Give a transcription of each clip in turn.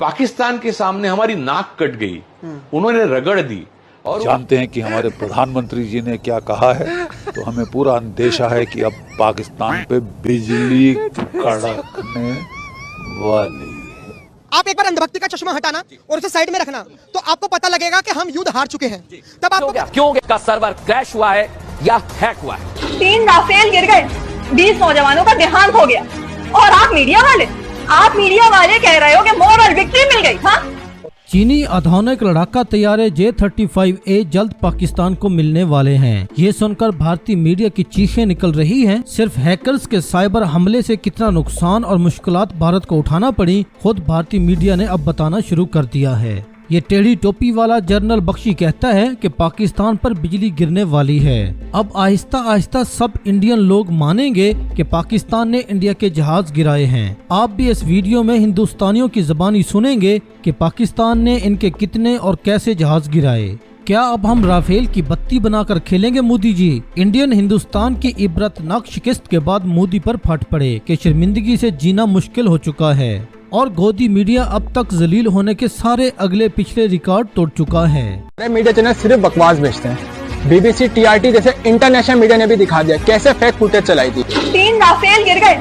पाकिस्तान के सामने हमारी नाक कट गई, उन्होंने रगड़ दी। और जानते हैं कि हमारे प्रधानमंत्री जी ने क्या कहा है, तो हमें पूरा अंदेशा है कि अब पाकिस्तान पे बिजली कड़कने वाली है। आप एक बार अंधभक्ति का चश्मा हटाना और उसे साइड में रखना, तो आपको पता लगेगा कि हम युद्ध हार चुके हैं। तब आपको क्यों का सर्वर क्रैश हुआ है या हैक हुआ है? 3 राफेल गिर गए, 20 नौजवानों का देहांत हो गया, और आप मीडिया वाले कह रहे हो कि मोरल विक्ट्री मिल गई। हाँ, चीनी आधुनिक लड़ाका तैयारे J-35A जल्द पाकिस्तान को मिलने वाले हैं। ये सुनकर भारतीय मीडिया की चीखें निकल रही हैं। सिर्फ हैकर्स के साइबर हमले से कितना नुकसान और मुश्किलात भारत को उठाना पड़ी, खुद भारतीय मीडिया ने अब बताना शुरू कर दिया है। ये टेढ़ी टोपी वाला जनरल बख्शी कहता है कि पाकिस्तान पर बिजली गिरने वाली है। अब आहिस्ता आहिस्ता सब इंडियन लोग मानेंगे कि पाकिस्तान ने इंडिया के जहाज गिराए हैं। आप भी इस वीडियो में हिंदुस्तानियों की ज़बानी सुनेंगे कि पाकिस्तान ने इनके कितने और कैसे जहाज गिराए। क्या अब हम राफेल की बत्ती बनाकर खेलेंगे मोदी जी? इंडियन हिंदुस्तान की इबरतनाक शिकस्त के बाद मोदी पर फट पड़े कि शर्मिंदगी से जीना मुश्किल हो चुका है और गोदी मीडिया अब तक जलील होने के सारे अगले पिछले रिकॉर्ड तोड़ चुका है। मीडिया चैनल सिर्फ बकवास भेजते हैं। BBC, TRT जैसे इंटरनेशनल मीडिया ने भी दिखा दिया कैसे फेक फुटेज चलाई थी। 3 राफेल गिर गए,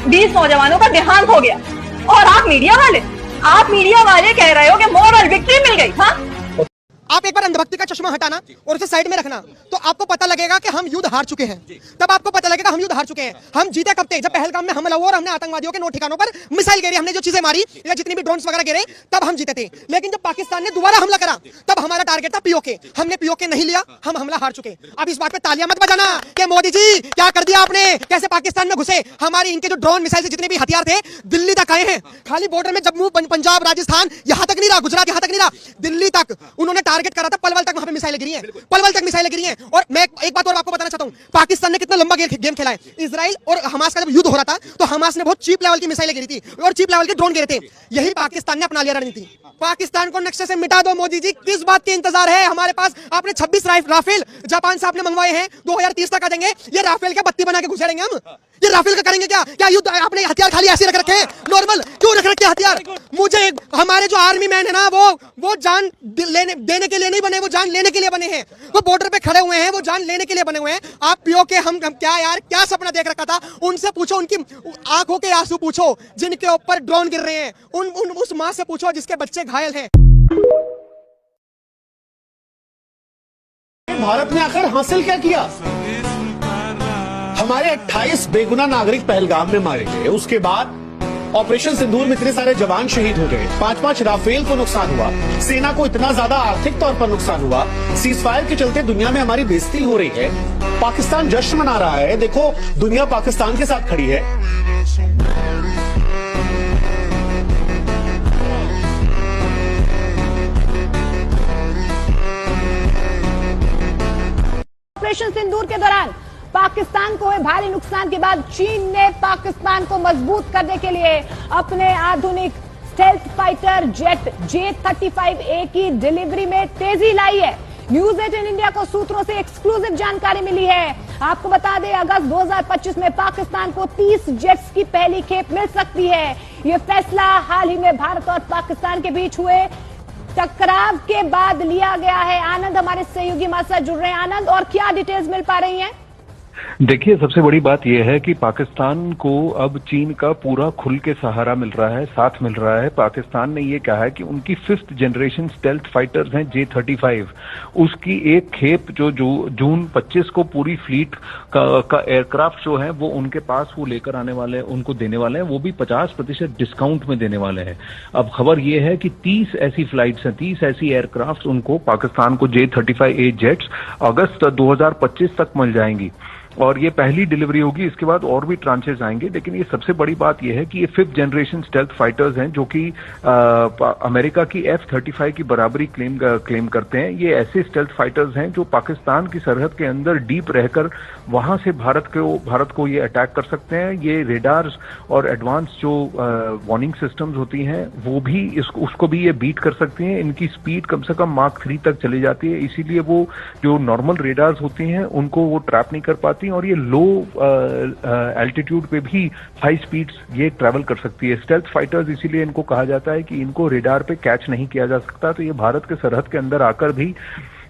20 नौजवानों का देहांत हो गया, और आप मीडिया वाले कह रहे हो कि मोरल विक्ट्री मिल गई। हाँ, आप एक बार अंधभक्ति का चश्मा हटाना और उसे साइड में रखना, तो आपको पता लगेगा कि हम युद्ध हार चुके हैं। तब आपको पता लगेगा हम युद्ध हार चुके हैं। हम जीते कब थे? जब पहलगाम में हमला हुआ और हमने आतंकवादियों के 9 ठिकानों पर मिसाइल गिरी, हमने जो चीजें मारी या जितनी भी ड्रोन्स वगैरह गिरे, तब हम जीते थे। लेकिन जब पाकिस्तान ने दोबारा हमला करा, तब हमारा टारगेट था POK। हमने POK नहीं लिया, हम हमला हार चुके। अब इस बात पे तालियां मत बजाना कि मोदी जी क्या कर दिया आपने, कैसे पाकिस्तान में घुसे। हमारी इनके जो ड्रोन मिसाइल से जितने भी हथियार थे दिल्ली तक आए हैं। खाली बॉर्डर में जम्मू, पंजाब, राजस्थान यहाँ तक नहीं रहा, गुजरात यहाँ तक नहीं रहा, दिल्ली तक उन्होंने टारगेट करा था। पलवल तक वहां पे मिसाइलें गिरी हैं, पलवल तक मिसाइलें गिरी हैं। और मैं एक बात और आपको बताना चाहता हूं, पाकिस्तान ने कितना लंबा गेम खेला है। इजराइल और हमास का जब युद्ध हो रहा था, तो हमास ने बहुत चीप लेवल की मिसाइलें गिरी थी और चीप लेवल के ड्रोन गिरे थे। यही पाकिस्तान ने अपना लिया रणनीति। पाकिस्तान को नक्शे से मिटा दो मोदी जी, किस बात की इंतजार है हमारे पास? आपने 26 राफेल जापान से आपने मंगवाए हैं, 2030 तक आ जाएंगे। ये राफेल क्या बत्ती बना के घुसेड़ेंगे हम? ये राफेल का करेंगे क्या? क्या युद्ध आपने हथियार खाली ऐसे रख रखे हैं नॉर्मल? क्यों रख रखे हथियार? मुझे हमारे जो आर्मी मैन है ना, वो जान देने के लिए नहीं बने, वो जान लेने के लिए बने हैं। वो बॉर्डर पे खड़े हुए हैं, वो जान लेने के लिए बने हुए हैं। आप POK हम क्या यार, क्या सपना देख रखा था? उनसे पूछो, उनकी आंखों के आंसू पूछो जिनके ऊपर ड्रोन गिर रहे हैं। उस मां से पूछो जिसके बच्चे घायल हैं। भारत ने आखिर हासिल क्या किया? हमारे 28 बेगुनाह नागरिक पहलगाम में मारे गए। उसके बाद ऑपरेशन सिंदूर में इतने सारे जवान शहीद हो गए, 5-5 राफेल को नुकसान हुआ, सेना को इतना ज्यादा आर्थिक तौर पर नुकसान हुआ, सीजफायर के चलते दुनिया में हमारी बेइज्जती हो रही है। पाकिस्तान जश्न मना रहा है, देखो दुनिया पाकिस्तान के साथ खड़ी है। ऑपरेशन सिंदूर के दौरान पाकिस्तान को हुए भारी नुकसान के बाद चीन ने पाकिस्तान को मजबूत करने के लिए अपने आधुनिक स्टेल्थ फाइटर जेट J-35A की डिलीवरी में तेजी लाई है। न्यूज 18 इंडिया को सूत्रों से एक्सक्लूसिव जानकारी मिली है। आपको बता दें, अगस्त 2025 में पाकिस्तान को 30 जेट्स की पहली खेप मिल सकती है। यह फैसला हाल ही में भारत और पाकिस्तान के बीच हुए टकराव के बाद लिया गया है। आनंद हमारे सहयोगी हमारे साथ जुड़ रहे हैं। आनंद, और क्या डिटेल्स मिल पा रही हैं? देखिए, सबसे बड़ी बात यह है कि पाकिस्तान को अब चीन का पूरा खुल के सहारा मिल रहा है, साथ मिल रहा है। पाकिस्तान ने ये कहा है कि उनकी 5th जनरेशन स्टेल्थ फाइटर्स हैं J-35, उसकी एक खेप जो जून 25 को पूरी फ्लीट का एयरक्राफ्ट जो है वो उनके पास वो लेकर आने वाले हैं, उनको देने वाले हैं। वो भी 50% डिस्काउंट में देने वाले हैं। अब खबर ये है कि 30 ऐसी फ्लाइट्स हैं, 30 ऐसी एयरक्राफ्ट उनको पाकिस्तान को J-35A जेट्स अगस्त 2025 तक मिल जाएंगी और ये पहली डिलीवरी होगी। इसके बाद और भी ट्रांचेस आएंगे। लेकिन ये सबसे बड़ी बात ये है कि ये 5th जनरेशन स्टेल्थ फाइटर्स हैं जो कि अमेरिका की F-35 की बराबरी क्लेम करते हैं। ये ऐसे स्टेल्थ फाइटर्स हैं जो पाकिस्तान की सरहद के अंदर डीप रहकर वहां से भारत को ये अटैक कर सकते हैं। ये रेडार्स और एडवांस जो वार्निंग सिस्टम्स होती हैं वो भी उसको भी ये बीट कर सकती हैं। इनकी स्पीड कम से कम Mach 3 तक चली जाती है, इसीलिए वो जो नॉर्मल रेडार्स होती हैं उनको वो ट्रैप नहीं कर पाती। सकती हैं और ये लो एल्टीट्यूड पे भी हाई स्पीड्स ये ट्रैवल कर सकती है। स्टेल्थ फाइटर्स इसीलिए इनको कहा जाता है कि इनको रेडार पे कैच नहीं किया जा सकता, तो ये भारत के सरहद के अंदर आकर भी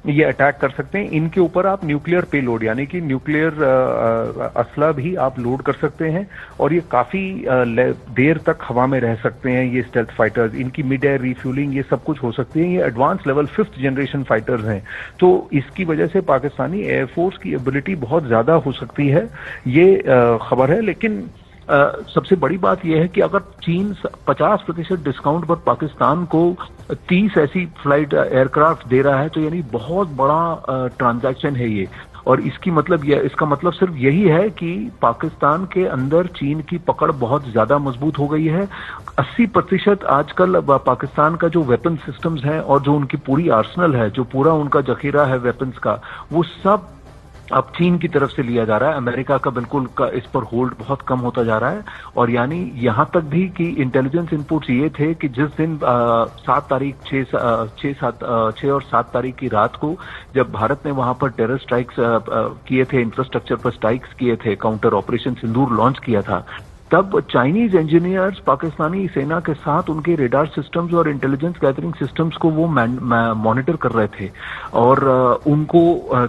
ये अटैक कर सकते हैं। इनके ऊपर आप न्यूक्लियर पेलोड यानी कि न्यूक्लियर असला भी आप लोड कर सकते हैं और ये काफी देर तक हवा में रह सकते हैं। ये स्टेल्थ फाइटर्स, इनकी मिड एयर रिफ्यूलिंग ये सब कुछ हो सकती है। ये advance level 5th generation fighters हैं, तो इसकी वजह से पाकिस्तानी एयरफोर्स की एबिलिटी बहुत ज्यादा हो सकती है, ये खबर है। लेकिन सबसे बड़ी बात यह है कि अगर चीन 50% डिस्काउंट पर पाकिस्तान को 30 ऐसी फ्लाइट एयरक्राफ्ट दे रहा है, तो यानी बहुत बड़ा ट्रांजैक्शन है ये। और इसका मतलब सिर्फ यही है कि पाकिस्तान के अंदर चीन की पकड़ बहुत ज्यादा मजबूत हो गई है। 80% आजकल पाकिस्तान का जो वेपन सिस्टम्स हैं और जो उनकी पूरी आर्सनल है, जो पूरा उनका जखीरा है वेपन्स का, वो सब अब चीन की तरफ से लिया जा रहा है। अमेरिका का बिल्कुल इस पर होल्ड बहुत कम होता जा रहा है। और यानी यहां तक भी कि इंटेलिजेंस इनपुट्स ये थे कि जिस दिन 6 और 7 तारीख की रात को जब भारत ने वहां पर टेरर स्ट्राइक्स किए थे, इंफ्रास्ट्रक्चर पर स्ट्राइक्स किए थे, काउंटर ऑपरेशन सिंदूर लॉन्च किया था, तब चाइनीज इंजीनियर्स पाकिस्तानी सेना के साथ उनके रेडार सिस्टम्स और इंटेलिजेंस गैदरिंग सिस्टम्स को वो मॉनिटर कर रहे थे और उनको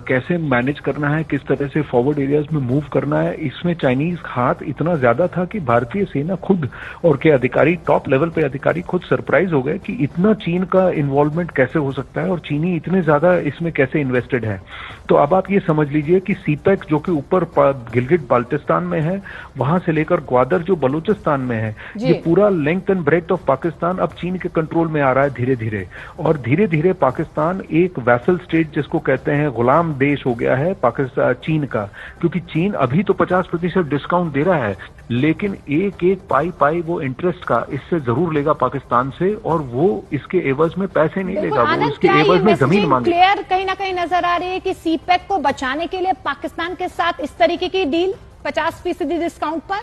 कैसे मैनेज करना है, किस तरह से फॉरवर्ड एरियाज में मूव करना है, इसमें चाइनीज हाथ इतना ज्यादा था कि भारतीय सेना खुद और के अधिकारी, टॉप लेवल पे अधिकारी खुद सरप्राइज हो गए कि इतना चीन का इन्वॉल्वमेंट कैसे हो सकता है और चीनी इतने ज्यादा इसमें कैसे इन्वेस्टेड है। तो अब आप ये समझ लीजिए कि सीपेक जो कि ऊपर गिलगिट बाल्टिस्तान में है, वहां से लेकर ग्वादर जो बलूचिस्तान में है, ये पूरा length and breadth of Pakistan अब चीन के कंट्रोल में आ रहा है धीरे धीरे। और धीरे धीरे पाकिस्तान एक वैसल स्टेट जिसको कहते हैं गुलाम देश हो गया है पाकिस्तान चीन का, क्योंकि चीन अभी तो 50% डिस्काउंट दे रहा है, लेकिन एक एक पाई वो इंटरेस्ट का इससे जरूर लेगा पाकिस्तान से, और वो इसके एवज में पैसे नहीं लेगा, वो इसके एवज में जमीन मांगेगा। क्लियर कहीं ना कहीं नजर आ रही है कि सीपेक को बचाने के लिए पाकिस्तान के साथ इस तरीके की डील 50% डिस्काउंट पर,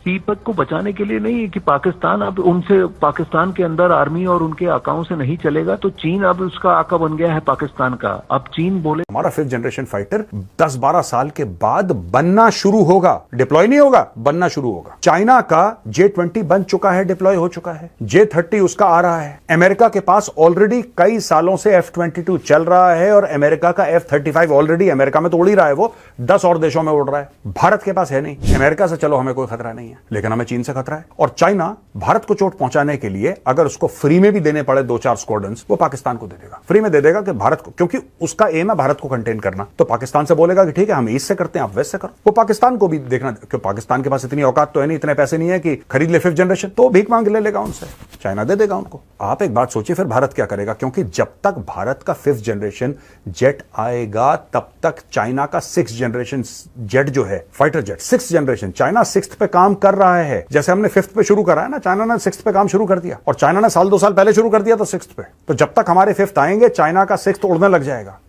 सीपेक को बचाने के लिए नहीं है कि पाकिस्तान अब उनसे, पाकिस्तान के अंदर आर्मी और उनके आकाओं से नहीं चलेगा, तो चीन अब उसका आका बन गया है पाकिस्तान का। अब चीन बोले हमारा 5th जनरेशन फाइटर 10-12 साल के बाद बनना शुरू होगा, डिप्लॉय नहीं होगा, बनना शुरू होगा। चाइना का J-20 बन चुका है, डिप्लॉय हो चुका है, J-30 उसका आ रहा है। अमेरिका के पास ऑलरेडी कई सालों से F-22 चल रहा है और अमेरिका का F-35 ऑलरेडी अमेरिका में तो उड़ ही रहा है, वो 10 और देशों में उड़ रहा है। भारत के पास है नहीं। अमेरिका से चलो हमें कोई खतरा नहीं है, लेकिन हमें चीन से खतरा है। और चाइना भारत को चोट पहुंचाने के लिए अगर उसको फ्री में भी देने पड़े 2-4 स्क्वाड्रन्स, वो पाकिस्तान को दे देगा, फ्री में दे देगा कि भारत को, क्योंकि उसका एम है भारत को कंटेन करना। तो पाकिस्तान से बोलेगा कि ठीक है हम ईस्ट से करते हैं, आप वेस्ट से करो। वो पाकिस्तान को भी देखना, क्योंकि पाकिस्तान के पास इतनी औकात तो है नहीं, इतने पैसे नहीं है कि खरीद ले 5th जनरेशन, तो भीख मांग ले लेगा उनसे, चाइना दे देगा उनको। आप एक बात सोचिए फिर भारत क्या करेगा, क्योंकि जब तक भारत का 5th जनरेशन जेट आएगा तब तक चाइना का 6th जनरेशन जेट जो है fighter jet 6th generation, China 6th पे काम कर रहा है। जैसे हमने 5th पे शुरू करा है ना, चाइना ने 6th पे काम शुरू कर दिया, और चाइना ने 1-2 साल पहले शुरू कर दिया था 6th पे। तो जब तक हमारे 5th आएंगे चाइना का 6th उड़ने लग जाएगा।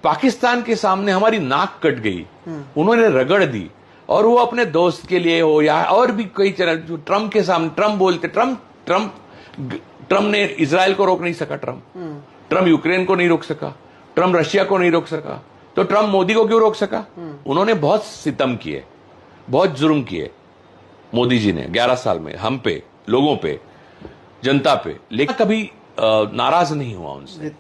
पाकिस्तान के सामने हमारी नाक कट गई, उन्होंने रगड़ दी, और वो अपने दोस्त के लिए हो या और भी कई तरह, जो ट्रंप के सामने, ट्रंप बोलते, ट्रंप ने इजराइल को रोक नहीं सका, ट्रंप यूक्रेन को नहीं रोक सका, ट्रंप रशिया को नहीं रोक सका, तो ट्रंप मोदी को क्यों रोक सका? उन्होंने बहुत सितम किए, बहुत जुर्म किए मोदी जी ने 11 साल में, हम पे, लोगों पे, जनता पे, लेकिन कभी नाराज नहीं हुआ उनसे।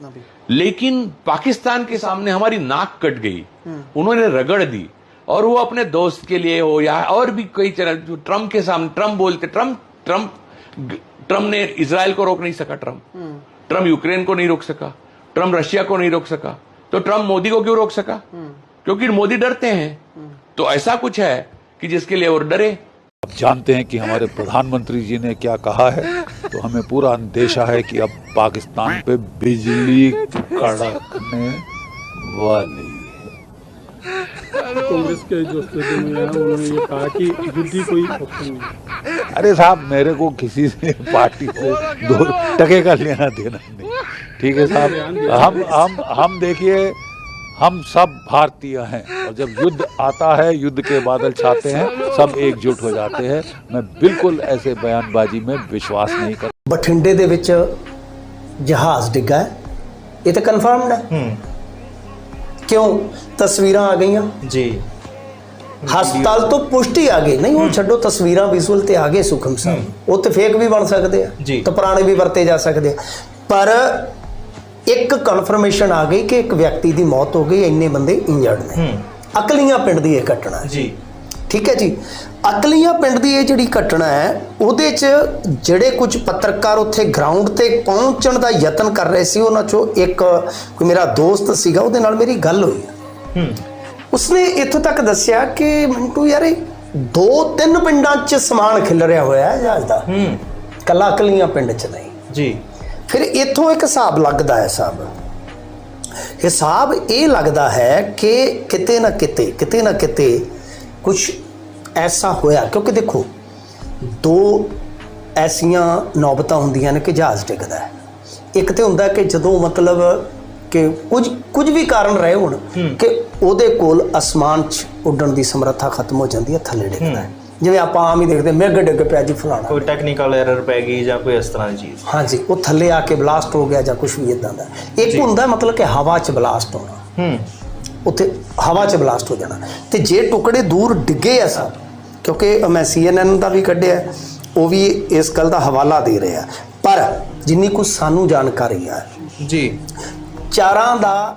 लेकिन पाकिस्तान के सामने हमारी नाक कट गई, उन्होंने रगड़ दी, और वो अपने दोस्त के लिए हो या और भी कई तरह, जो ट्रंप के सामने, ट्रंप बोलते, ट्रंप ने इजराइल को रोक नहीं सका, ट्रंप यूक्रेन को नहीं रोक सका, ट्रंप रशिया को नहीं रोक सका, तो ट्रंप मोदी को क्यों रोक सका? क्योंकि मोदी डरते हैं। तो ऐसा कुछ है कि जिसके लिए वो डरे। आप जानते हैं कि हमारे प्रधानमंत्री जी ने क्या कहा है, तो हमें पूरा अंदेशा है कि अब पाकिस्तान पे बिजली कड़कने वाली है। कांग्रेस के जो स्टेडियम में उन्होंने ये कहा कि युद्ध ही कोई ऑप्शन नहीं। अरे साहब, मेरे को किसी से पार्टी से 2 टके का लेना देना नहीं, ठीक है साहब। हम देखिए, हम सब भारतीय हैं, और जब युद्ध आता है, युद्ध के बादल छाते हैं, सब एकजुट हो जाते हैं। मैं बिल्कुल ऐसे बयानबाजी में विश्वास नहीं करता। बठिंडे दे विच जहाज डिग्गा है, ये तो कन्फर्म्ड है। क्यों? तस्वीरां आ गई जी, ਹਸਪਤਾਲ ਤੋਂ ਪੁਸ਼ਟੀ ਆ ਗਈ, ਨਹੀਂ ਉਹ ਛੱਡੋ, ਤਸਵੀਰਾਂ ਵਿਜ਼ੂਅਲ ਤੇ ਆ ਗਏ ਸੁਖਮ ਸਾਹਿਬ, ਉਹ ਤੇ ਫੇਕ ਵੀ ਬਣ ਸਕਦੇ ਆ ਤੇ ਪੁਰਾਣੇ ਵੀ ਵਰਤੇ ਜਾ ਸਕਦੇ ਆ, ਪਰ ਇੱਕ ਕਨਫਰਮੇਸ਼ਨ ਆ ਗਈ ਕਿ ਇੱਕ ਵਿਅਕਤੀ ਦੀ ਮੌਤ ਹੋ ਗਈ, ਇੰਨੇ ਬੰਦੇ ਇੰਜਰਡ ਨੇ। ਅਕਲੀਆਂ ਪਿੰਡ ਦੀ ਇਹ ਘਟਨਾ ਜੀ, ਠੀਕ ਹੈ ਜੀ। ਅਕਲੀਆਂ ਪਿੰਡ ਦੀ ਇਹ ਜਿਹੜੀ ਘਟਨਾ ਹੈ, ਉਹਦੇ 'ਚ ਜਿਹੜੇ ਕੁਝ ਪੱਤਰਕਾਰ ਉੱਥੇ ਗਰਾਊਂਡ ਤੇ ਪਹੁੰਚਣ ਦਾ ਯਤਨ ਕਰ ਰਹੇ ਸੀ, ਉਹਨਾਂ 'ਚੋਂ ਇੱਕ ਕੋਈ ਮੇਰਾ ਦੋਸਤ ਸੀਗਾ, ਉਹਦੇ ਨਾਲ ਮੇਰੀ ਗੱਲ ਹੋਈ। ਉਸਨੇ ਇੱਥੋਂ ਤੱਕ ਦੱਸਿਆ ਕਿ ਮਿੰਟੂ ਯਾਰ 2-3 ਪਿੰਡਾਂ 'ਚ ਸਮਾਨ ਖਿਲ ਰਿਹਾ ਹੋਇਆ ਹੈ ਜਹਾਜ਼ ਦਾ, ਕੱਲਾ ਅਕਲੀਆਂ ਪਿੰਡ 'ਚ ਨਹੀਂ ਜੀ। ਫਿਰ ਇੱਥੋਂ ਇੱਕ ਹਿਸਾਬ ਲੱਗਦਾ ਹੈ, ਹਿਸਾਬ ਇਹ ਲੱਗਦਾ ਹੈ ਕਿ ਕਿਤੇ ਨਾ ਕਿਤੇ ਕੁਝ ਐਸਾ ਹੋਇਆ, ਕਿਉਂਕਿ ਦੇਖੋ 2 ਐਸੀਆਂ ਨੌਬਤਾਂ ਹੁੰਦੀਆਂ ਨੇ ਕਿ ਜਹਾਜ਼ ਡਿੱਗਦਾ ਹੈ। ਇੱਕ ਤੇ ਹੁੰਦਾ ਕਿ ਜਦੋਂ ਮਤਲਬ ਕਿ ਕੁਝ ਵੀ ਕਾਰਨ ਰਹੇ ਹੋਣ ਕਿ ਉਹਦੇ ਕੋਲ ਅਸਮਾਨ 'ਚ ਉੱਡਣ ਦੀ ਸਮਰੱਥਾ ਖਤਮ ਹੋ ਜਾਂਦੀ ਹੈ, ਥੱਲੇ ਡਿੱਗਦਾ ਹੈ। ਜਿਵੇਂ ਆਪਾਂ ਆਮ ਹੀ ਦੇਖਦੇ ਮਿੱਗ ਡਿੱਗ ਪਿਆ ਜੀ ਫਲਾਣਾ, ਕੋਈ ਟੈਕਨੀਕਲ ਐਰਰ ਪੈ ਗਈ ਜਾਂ ਕੋਈ ਇਸ ਤਰ੍ਹਾਂ ਦੀ ਚੀਜ਼, ਹਾਂਜੀ, ਉਹ ਥੱਲੇ ਆ ਕੇ ਬਲਾਸਟ ਹੋ ਗਿਆ ਜਾਂ ਕੁਝ ਵੀ ਇਦਾਂ ਦਾ। ਇੱਕ ਹੁੰਦਾ ਮਤਲਬ ਕਿ ਹਵਾ 'ਚ ਬਲਾਸਟ ਹੋਣਾ, ਉੱਥੇ ਹਵਾ 'ਚ ਬਲਾਸਟ ਹੋ ਜਾਣਾ। ਤੇ ਜੇ ਟੁਕੜੇ ਦੂਰ ਡਿੱਗੇ ਆ ਸਭ, ਕਿਉਂਕਿ ਮੈਂ CNN ਦਾ ਵੀ ਕੱਢਿਆ, ਉਹ ਵੀ ਇਸ ਗੱਲ ਦਾ ਹਵਾਲਾ ਦੇ ਰਿਹਾ, ਪਰ ਜਿੰਨੀ ਕੁ ਸਾਨੂੰ ਜਾਣਕਾਰੀ ਆ ਜੀ, ਚਾਰਾਂ ਦਾ